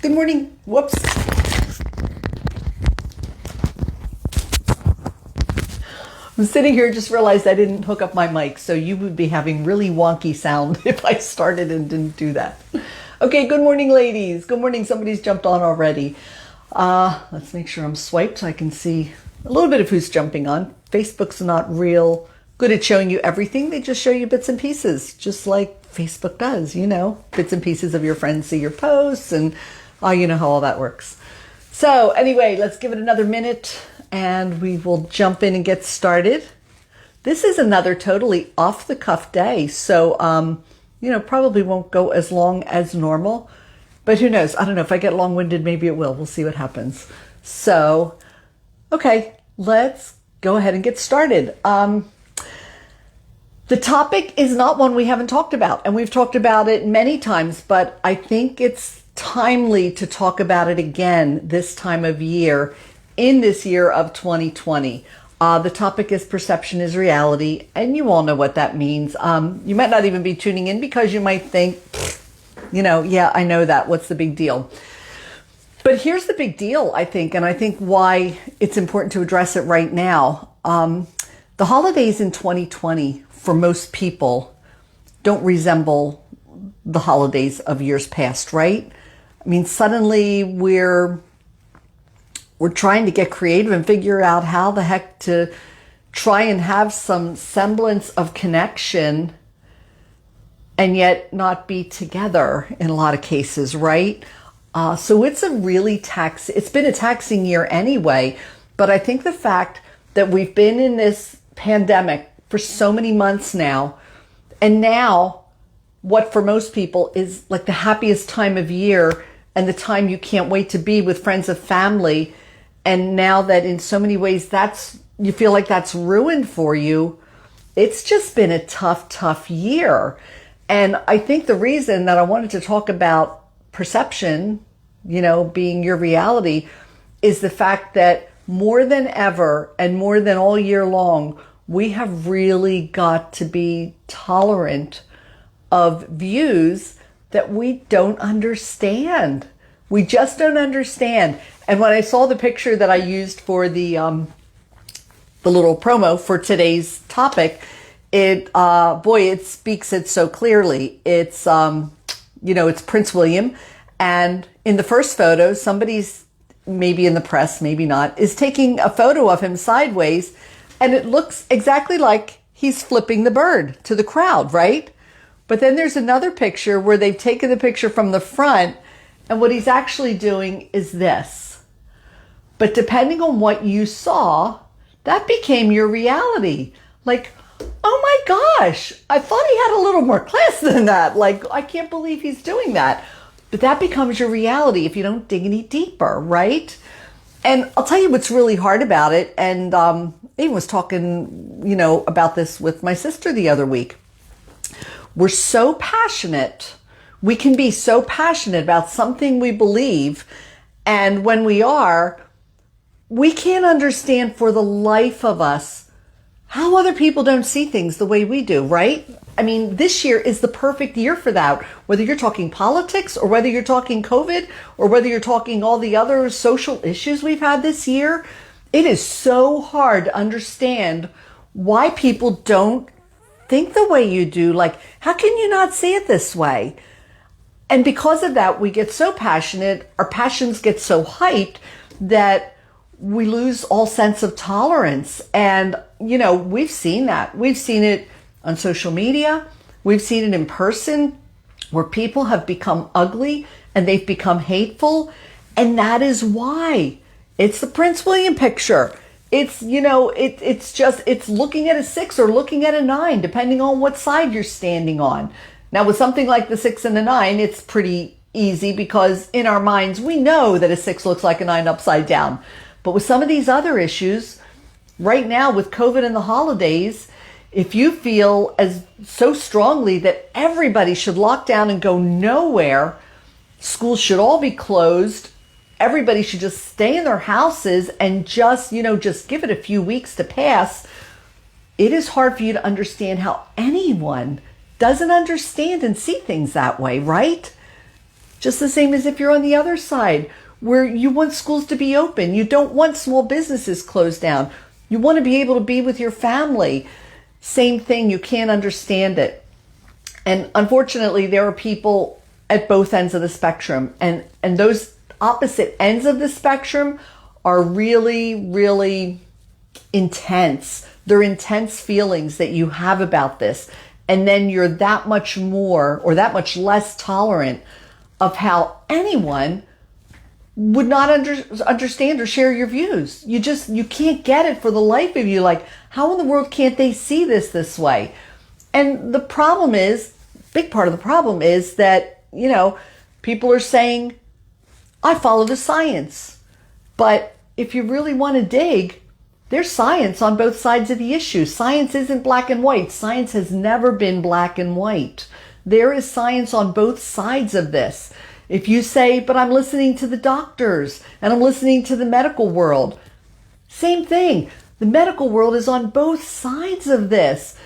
Good morning. Whoops. I'm sitting here, just realized I didn't hook up my mic, so you would be having really wonky sound if I started and didn't do that. Okay, good morning, ladies. Good morning. Somebody's jumped on already. Let's make sure I'm swiped so I can see a little bit of who's jumping on. Facebook's not real good at showing you everything. They just show you bits and pieces, just like Facebook does, bits and pieces of your friends see your posts, and you know how all that works. So anyway, let's give it another minute and we will jump in and get started. This is another totally off the cuff day. So, probably won't go as long as normal, but who knows? I don't know if I get long-winded, maybe it will. We'll see what happens. So, okay, let's go ahead and get started. The topic is not one we haven't talked about, and we've talked about it many times, but I think it's timely to talk about it again this time of year, in this year of 2020. The topic is perception is reality, and you all know what that means. You might not even be tuning in because you might think, yeah, I know that. What's the big deal? But here's the big deal, I think, and I think why it's important to address it right now. The holidays in 2020, for most people, don't resemble the holidays of years past, right? I mean, suddenly we're trying to get creative and figure out how the heck to try and have some semblance of connection and yet not be together in a lot of cases, right? So it's it's been a taxing year anyway, but I think the fact that we've been in this pandemic for so many months now, and now what for most people is like the happiest time of year and the time you can't wait to be with friends and family. And now that in so many ways you feel like that's ruined for you, it's just been a tough year. And I think the reason that I wanted to talk about perception, being your reality, is the fact that more than ever and more than all year long, we have really got to be tolerant of views that we don't understand. We just don't understand. And when I saw the picture that I used for the little promo for today's topic, it speaks it so clearly. It's it's Prince William, and in the first photo, somebody's, maybe in the press, maybe not, is taking a photo of him sideways, and it looks exactly like he's flipping the bird to the crowd, right? But then there's another picture where they've taken the picture from the front, and what he's actually doing is this. But depending on what you saw, that became your reality. Like, oh my gosh, I thought he had a little more class than that. Like, I can't believe he's doing that. But that becomes your reality if you don't dig any deeper, right? And I'll tell you what's really hard about it. And I even was talking, about this with my sister the other week. We're so passionate. We can be so passionate about something we believe. And when we are, we can't understand for the life of us how other people don't see things the way we do, right? I mean, this year is the perfect year for that. Whether you're talking politics or whether you're talking COVID or whether you're talking all the other social issues we've had this year, it is so hard to understand why people don't think the way you do. Like, how can you not see it this way? And because of that, we get so passionate, our passions get so hyped that we lose all sense of tolerance. And, we've seen that. We've seen it on social media. We've seen it in person where people have become ugly and they've become hateful. And that is why it's the Prince William picture. It's, it's looking at a 6 or looking at a 9, depending on what side you're standing on. Now, with something like the 6 and the 9, it's pretty easy because in our minds, we know that a 6 looks like a 9 upside down. But with some of these other issues, right now with COVID and the holidays, if you feel as so strongly that everybody should lock down and go nowhere, schools should all be closed, everybody should just stay in their houses and just give it a few weeks to pass, it is hard for you to understand how anyone doesn't understand and see things that way, right? Just the same as if you're on the other side, where you want schools to be open. You don't want small businesses closed down. You want to be able to be with your family. Same thing, you can't understand it. And unfortunately, there are people at both ends of the spectrum. And those opposite ends of the spectrum are really, really intense. They're intense feelings that you have about this. And then you're that much more or that much less tolerant of how anyone would not understand or share your views. You can't get it for the life of you. Like, how in the world can't they see this way? And the problem is, big part of the problem is that, people are saying, I follow the science. But if you really want to dig, there's science on both sides of the issue. Science isn't black and white. Science has never been black and white. There is science on both sides of this. If you say, but I'm listening to the doctors and I'm listening to the medical world, same thing. The medical world is on both sides of this.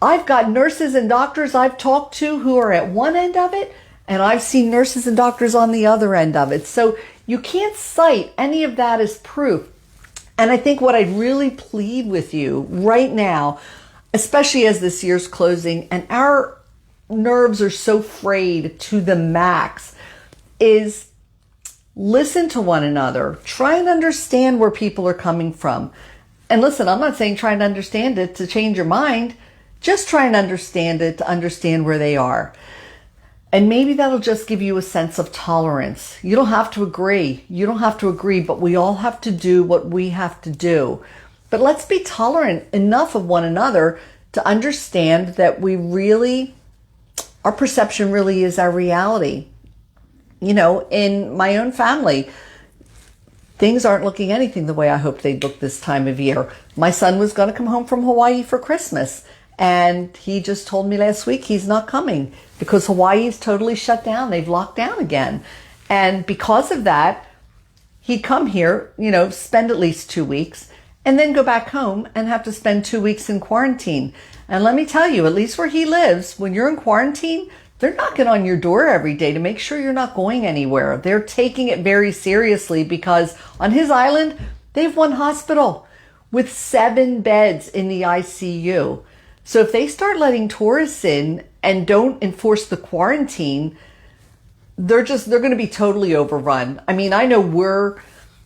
I've got nurses and doctors I've talked to who are at one end of it, and I've seen nurses and doctors on the other end of it. So you can't cite any of that as proof. And I think what I'd really plead with you right now, especially as this year's closing and our nerves are so frayed to the max, is listen to one another. Try and understand where people are coming from. And listen, I'm not saying try and understand it to change your mind. Just try and understand it to understand where they are. And maybe that'll just give you a sense of tolerance. You don't have to agree. You don't have to agree, but we all have to do what we have to do. But let's be tolerant enough of one another to understand that our perception really is our reality. In my own family, things aren't looking anything the way I hoped they'd look this time of year. My son was going to come home from Hawaii for Christmas, and he just told me last week he's not coming because Hawaii is totally shut down. They've locked down again. And because of that, he'd come here, spend at least 2 weeks, and then go back home and have to spend 2 weeks in quarantine. And let me tell you, at least where he lives, when you're in quarantine, they're knocking on your door every day to make sure you're not going anywhere. They're taking it very seriously because on his island, they have one hospital with 7 beds in the ICU. So if they start letting tourists in and don't enforce the quarantine, they're going to be totally overrun. I mean, I know we're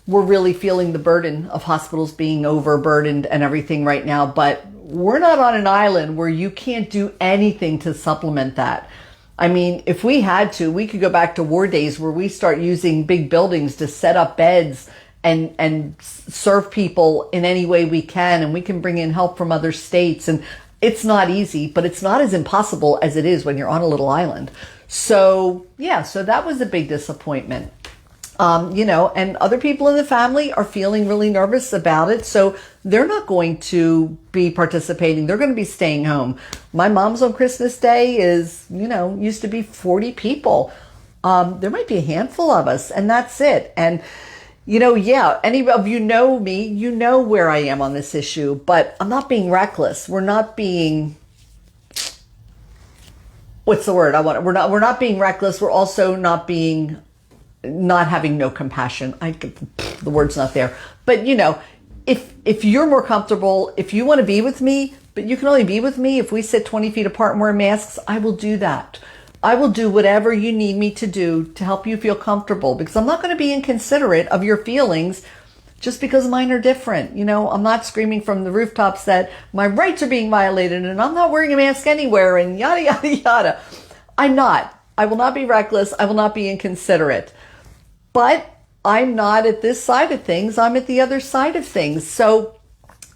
really feeling the burden of hospitals being overburdened and everything right now, but we're not on an island where you can't do anything to supplement that. I mean, if we had to, we could go back to war days where we start using big buildings to set up beds and serve people in any way we can, and we can bring in help from other states. And it's not easy, but it's not as impossible as it is when you're on a little island. So that was a big disappointment. And other people in the family are feeling really nervous about it. So they're not going to be participating. They're going to be staying home. My mom's on Christmas Day used to be 40 people. There might be a handful of us, and that's it. And, any of you know me, you know where I am on this issue, but I'm not being reckless. We're not being, what's the word? We're not being reckless. We're also not having no compassion. The word's not there. But, if you're more comfortable, if you want to be with me, but you can only be with me if we sit 20 feet apart and wear masks, I will do that. I will do whatever you need me to do to help you feel comfortable, because I'm not going to be inconsiderate of your feelings just because mine are different. I'm not screaming from the rooftops that my rights are being violated and I'm not wearing a mask anywhere and yada, yada, yada. I'm not. I will not be reckless. I will not be inconsiderate. But I'm not at this side of things. I'm at the other side of things. So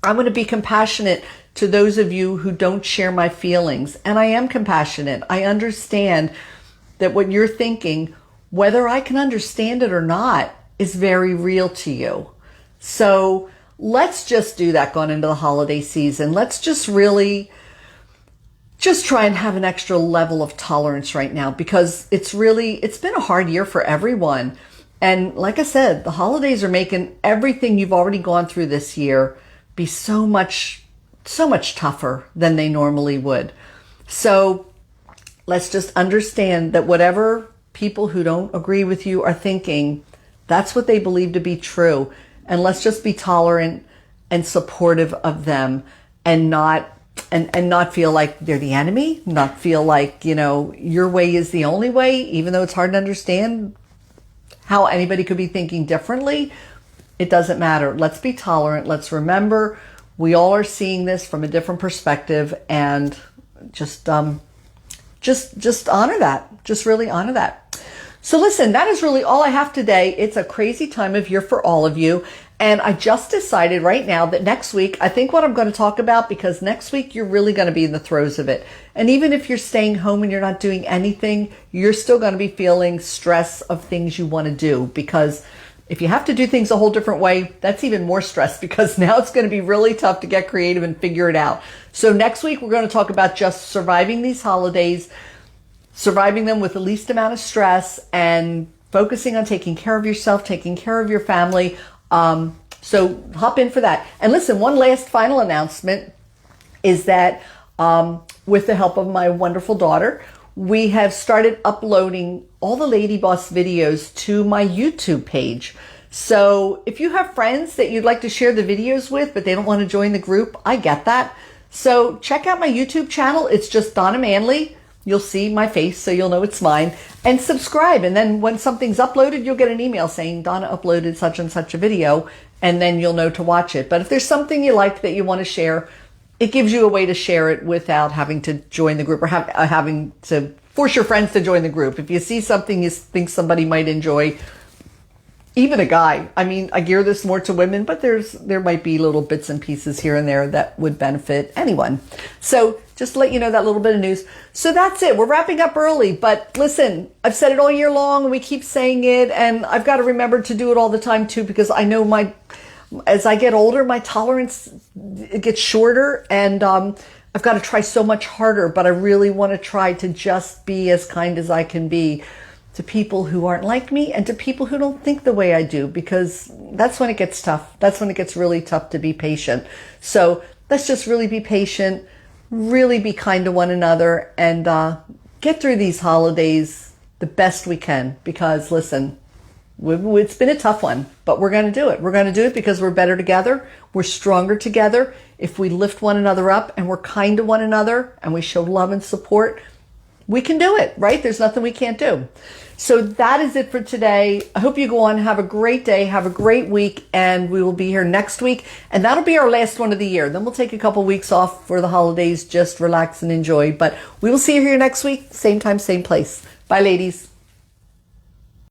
I'm going to be compassionate to those of you who don't share my feelings. And I am compassionate. I understand that what you're thinking, whether I can understand it or not, is very real to you. So let's just do that going into the holiday season. Let's just really try and have an extra level of tolerance right now, because it's been a hard year for everyone. And like I said, the holidays are making everything you've already gone through this year be so much tougher than they normally would. So let's just understand that whatever people who don't agree with you are thinking. That's what they believe to be true. And let's just be tolerant and supportive of them, and not feel like they're the enemy, not feel like, your way is the only way, even though it's hard to understand how anybody could be thinking differently. It doesn't matter. Let's be tolerant. Let's remember we all are seeing this from a different perspective, and just honor that. Just really honor that. So listen, that is really all I have today. It's a crazy time of year for all of you. And I just decided right now that next week, I think what I'm going to talk about, because next week you're really going to be in the throes of it. And even if you're staying home and you're not doing anything, you're still going to be feeling stress of things you want to do, because if you have to do things a whole different way, that's even more stress, because now it's going to be really tough to get creative and figure it out. So next week, we're going to talk about just surviving these holidays, surviving them with the least amount of stress, and focusing on taking care of yourself, taking care of your family. So hop in for that. And listen, one last final announcement is that with the help of my wonderful daughter, we have started uploading all the Lady Boss videos to my YouTube page. So if you have friends that you'd like to share the videos with, but they don't want to join the group, I get that. So check out my YouTube channel. It's just Donna Manley. You'll see my face, so you'll know it's mine. And subscribe. And then when something's uploaded, you'll get an email saying Donna uploaded such and such a video, and then you'll know to watch it. But if there's something you like that you want to share, it gives you a way to share it without having to join the group, or having to force your friends to join the group. If you see something you think somebody might enjoy, even a guy. I mean, I gear this more to women, but there might be little bits and pieces here and there that would benefit anyone. So just to let you know that little bit of news. So that's it. We're wrapping up early, but listen, I've said it all year long, and we keep saying it, and I've got to remember to do it all the time too, because I know as I get older, my tolerance, it gets shorter, and I've got to try so much harder, but I really want to try to just be as kind as I can be to people who aren't like me, and to people who don't think the way I do, because that's when it gets tough. That's when it gets really tough to be patient. So let's just really be patient, really be kind to one another, and get through these holidays the best we can, because listen, it's been a tough one, but we're going to do it. We're going to do it because we're better together. We're stronger together. If we lift one another up and we're kind to one another and we show love and support, we can do it, right? There's nothing we can't do. So that is it for today. I hope you go on, have a great day, have a great week, and we will be here next week. And that'll be our last one of the year. Then we'll take a couple weeks off for the holidays, just relax and enjoy. But we will see you here next week, same time, same place. Bye, ladies.